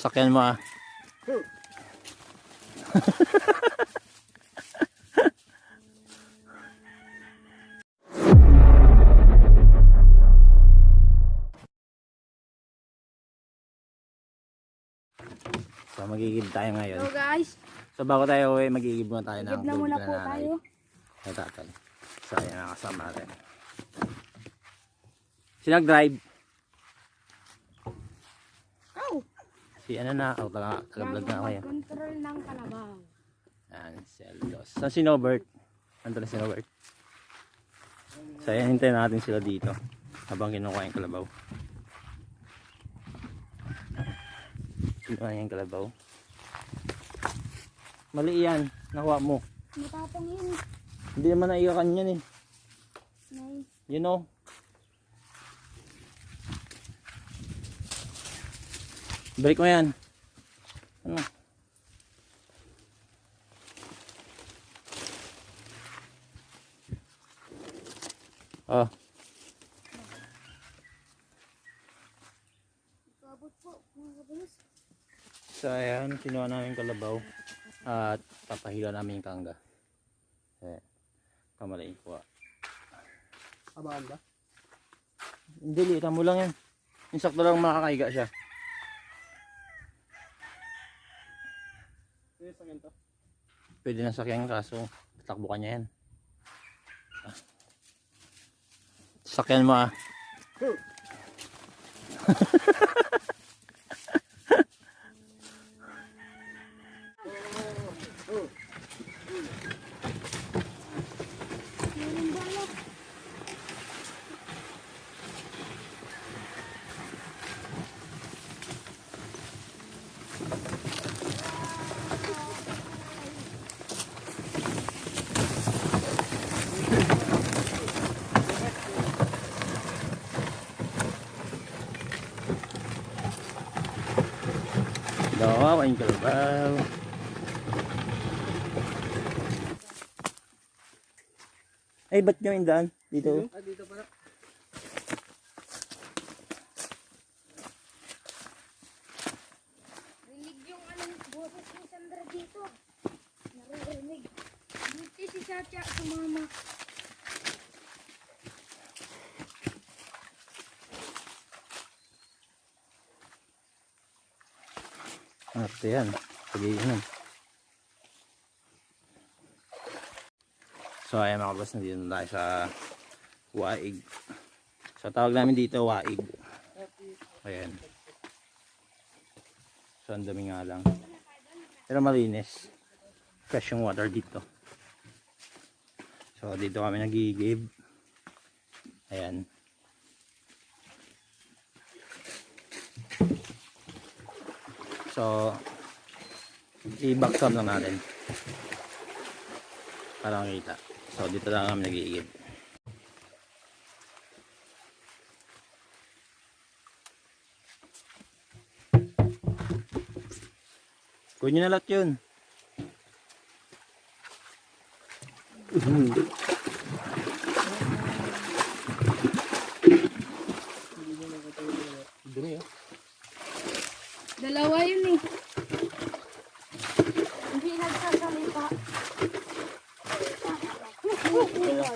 Sakyan mo ah. So magigib tayo ngayon. Hello guys. So bago tayo uwi, magigib muna tayo ng Magigib na muna tubig po na nanay. tayo. Ay tatay. So ayan ang kasama natin. Sino nag-drive? Oh! Si ano na, taga-vlog na kayo. Control ng kalabaw. Ayan, selos. Saan si Nobert? Nandun na si Nobert. So ayan, hintayin natin sila dito habang kinukuha yung kalabaw. Kinukuha yung kalabaw. Mali yan, nakuha mo. Matapang yun. Hindi naman naiyakan yan eh. Nice. You know? Balik mo yan. Ano? Oh. Ikabot po, mga kabalos. So ayan, kinuha namin kalabaw. At papahila namin yung kangga. Ayan. Kamalain ko. Abaan ba? Hindi, liitan mo lang yan. Yung sakto lang makakaiga siya. Pwede sa ganito? Pwede na sakyan kaso takbo ka niya yan. Ah. Sakyan mo ah. Meron balak. Dawa yung kalabaw. Ay, ba't nyo yung daan? Dito? Ah, dito pala. Rinig yung anong boses ni Sandra dito. Naririnig. Dito si Chacha sa mama. Arte yan. Pag-iinom. So ayan mga boss, nandito na tayo sa Waig. So tawag namin dito Waig. Ayan. So ang dami nga lang. Pero malinis. Fresh yung water dito. So dito kami nagigib. Ayan. So i-back cam lang natin para makita. So dito lang kami nag-iigib. Kunin nyo na lahat yun. Dumi oh. Dalawa yun eh. Hindi nagsasalita. Wala.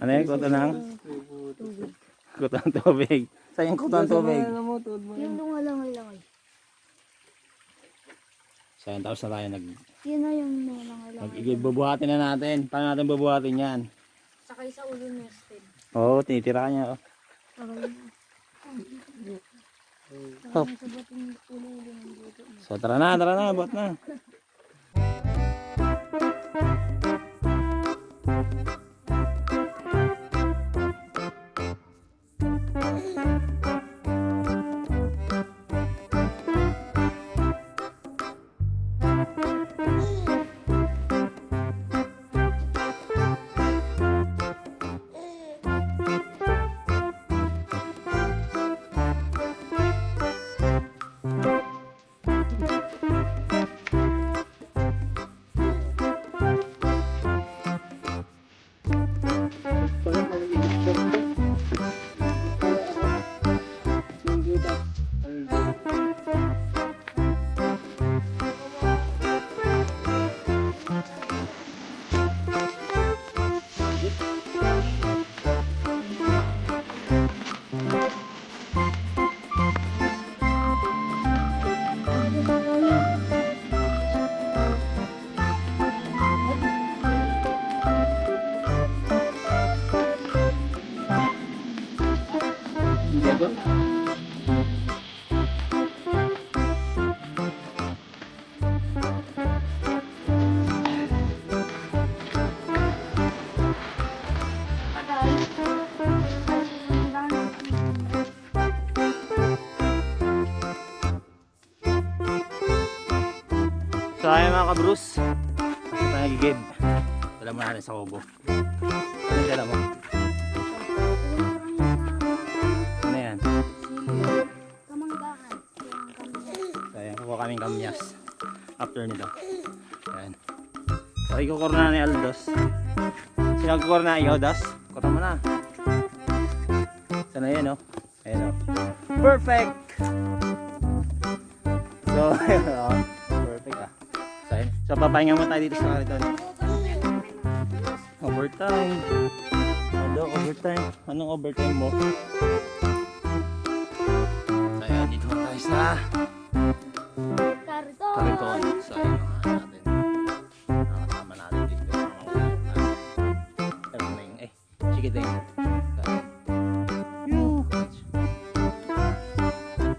Ano yan? Kuto ng? Tubig. Kuto ng tubig. Saan yung kuto ng tubig? Yung lungalangal-langal. So yan, tapos na tayo Yun na yung lungalangal-langal. bubuhatin na natin. Paano natin bubuhatin yan? Sakay sa ulo ni Estel. Oo, tinitira niya. Oh. Sakay na. Hop. Sakay sa bating ulo ng buto mo. So tara na, buhat na. So ayun mga ka-Bruce, kasi tayo nagigib. Dala mo natin sa kubo. Ano yung dala mo? Ano yan? Kamanggahan. So ayan, kukuha kaming kamyas. After nito. Ayan. So ikukur na ni Aldos. Sino kukur na? Ikaw, Das? Kukur mo na. Sana yan, oh. Ayan, oh. Perfect! So, ayun, oh. Perfect, ah. So, ayun. So papahinga mo tayo dito sa kariton. Overtime. Ano, overtime? Anong overtime mo? So, ayan, dito tayo sa Karito. kariton. So, ayun mga natin. Nakasama natin dito. Pero na yung, sige din.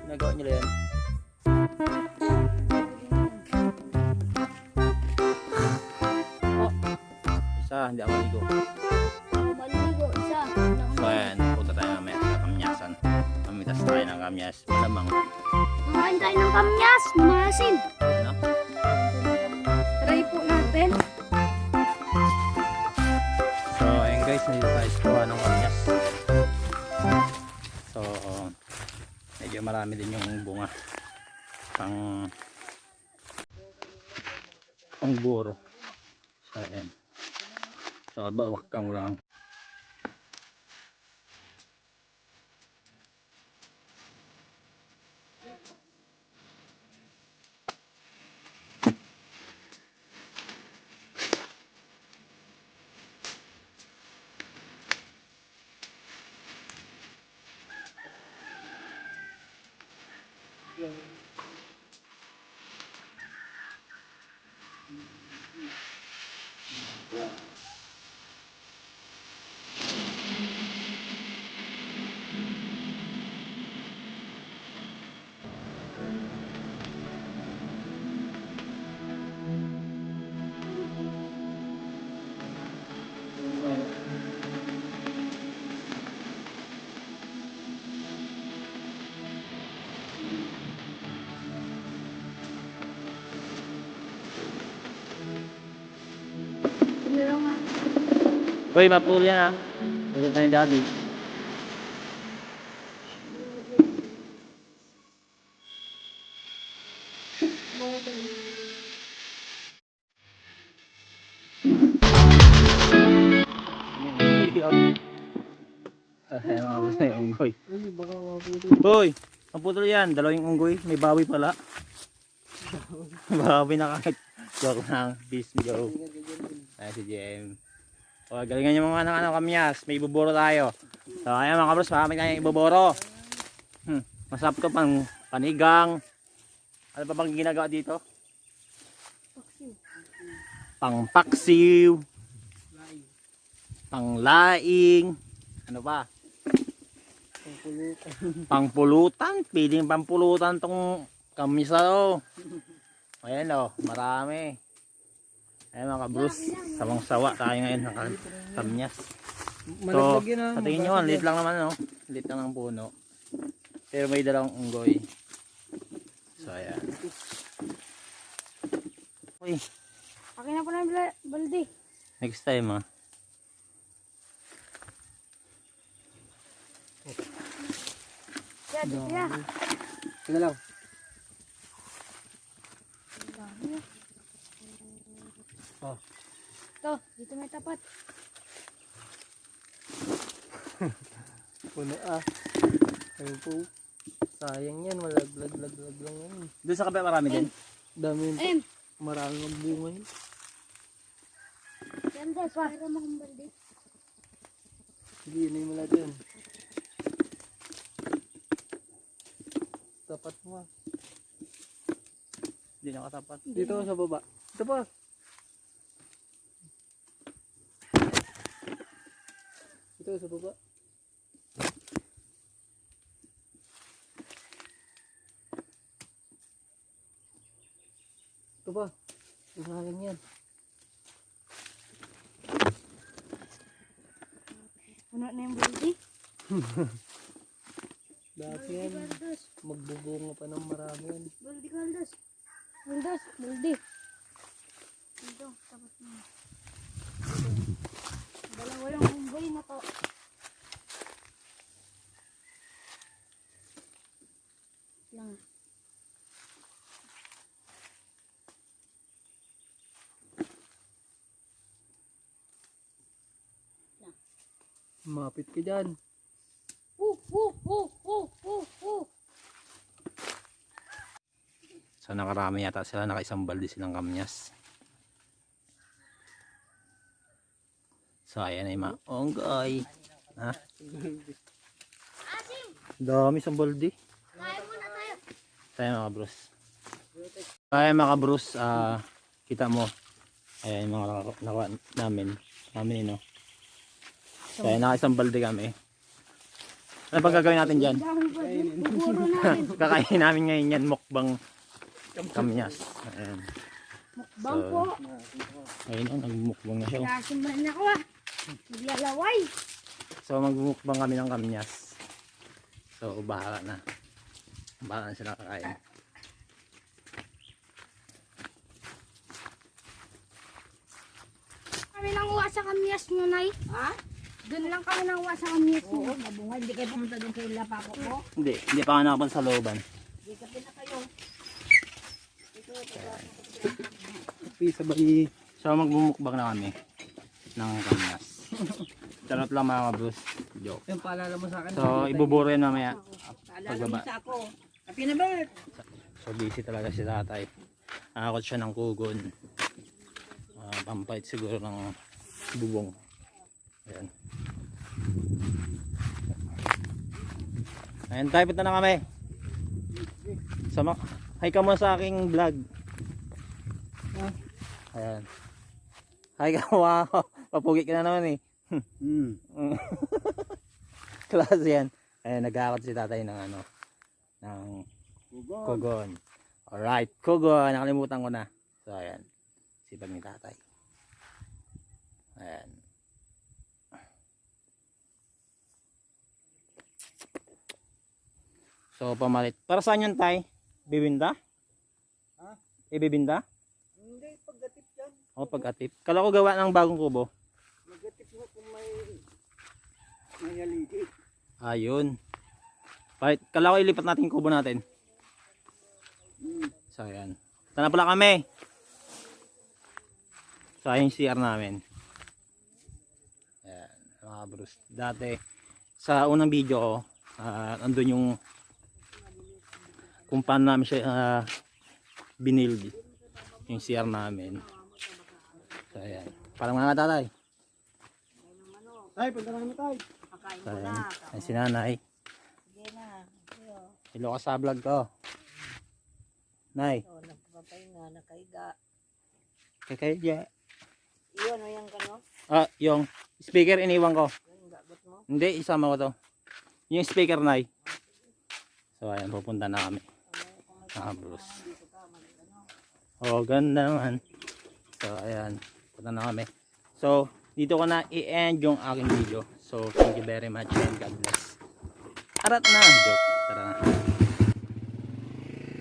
Ginagawa nila yan. Oh, isa, hindi ako maligo. Maligo. Isa. So, ayan, punta tayo mamaya sa kamyasan. Mamitas tayo ng kamyas. Malamang. Kumain tayo ng kamyas. Maasin. Ano? Try po natin. So, ayun guys, nandito tayo sa kuha ng kamyas. So, medyo marami din yung bunga. Pang buro. So, ayan. So, bawak kang lang. Uy, mapul yan ha. Ulit na yung daddy. Ay, mabos na yung unggoy. Uy, ang putol yan. Dalawang unggoy. May bawi pala. Bawi na kahit. Joke lang. Peace, Joe. Ay, si JM. O, galingan nyo mga kamyas. May ibuburo tayo. So, ayan mga kabros, marami tayong ibuburo. Masarap to pang panigang. Ano pa bang ginagawa dito? Pang paksiw. Pang laing. Ano pa? Pangpulutan. Piling pampulutan tong kamyas o. Ayan o, marami. Ayan mga kabros, sawang-sawa tayo ngayon ng kamyas. So, patingin nyo, lit lang naman, no? Lit lang ng puno. Pero may dalawang unggoy. So, ayan. Uy, Akin na pala yung balde. next time, ha? Kaya, dito ya. Sige lang. Oh. Ito, dito may tapat. Puno ah. Ayun po. Sayang yan. Malaglag lang yan. Doon sa kabila marami din. Dami yun. Ayun. Maraming magbunga yun. Yan guys, para makang balde. Sige, yun yung mula dyan. Tapat mo ah. Hindi nakatapat. Dito sa baba. Ito pa. Ito sa baba. Ito pa. Sayang yan. Puno na yung balde. Dati yan. Baldos. Magbubunga pa ng marami yan. Balde, baldos. Baldos, balde. Dito, tapat mo. Dalawa yung unggoy na to. Lang. Mapit ka dyan. So, nakarami yata sila. Nakaisang balde silang kamyas. So, ayan ay mga unggoy. Ha? Asim! Dami isang balde. Kain muna tayo. Tayo mga bros. Ayan mga bros, kita mo. Ayan yung mga nakuha namin. Namin no. So ayan, nakaisang balde kami. Ano pang gagawin natin dyan? Dami balde. Pupuro natin. Kakain namin ngayon yan, mukbang kamyas. Ayan. Mukbang po. Ayun o, nagmukbang na siya. oh. Asim ba na ako ah. Maglalaway. So magmumukbang kami ng kamyas. So bahala na. Bahala na sila kakain. Kami nang uwa sa kamyas nyo, Nay. Ha? Doon lang kami nang uwa sa kamyas nyo. Mabunga, hindi kayo pumunta doon kay Lapapo ko. Hindi pa nga nakapan sa looban. Hindi ka na kayo. Sabay. So magmumukbang na kami ng kamyas. Charot lang mga bros. Joke. Yung paalala mo sa akin. So ibuburo yan mamaya. Paalala mo sa ako. Happy na birth! So busy talaga si tatay. Nakakot siya ng kugon. Pampait siguro ng bubong. Ayan. Ayan tayo, punta na kami. Sama, hi ka muna sa aking vlog. Ayan. Hi ka, wow. Papugi ka na naman eh. Klase yan. Ayan, nag-aakot si tatay ng ano, ng kugon. Alright, kugon. Nakalimutan ko na. So ayan, sipag ni tatay. Ayan. So pamalit. Para saan yun tay? Bibinda? Ha? Ibibinda? Hindi, paggatip yan. O pag-atip. Kala ko gawa ng bagong kubo. Magatip mo kung may haligi. Ayun. Palit. Kala ko ilipat natin yung kubo natin. So ayan. Tana pala kami. So ayun yung CR namin. Ayan. Mga bros. Dati sa unang video ko, andun yung kung paano namin siya binild yung CR namin. So ayan. Parang mga tatay. Tay, punta na kami tay. Kakain So, ko ayan. na. Ayan si nanay. Sige na. Iyo. Hello ka sa vlog ko. Nay. So, nagpapay na, nakaiga. Kakaya. Iyon o yung kano? Ah, yung speaker iniwan ko. Yung gagot mo. Hindi, isama ko to. Yung speaker, Nay. So, ayan, pupunta na kami. Bruce. Oh, ganda naman. So, ayan, punta na kami. So, dito ko na i-end yung aking video. So, thank you very much and God bless. Arat na, joke. Tara na.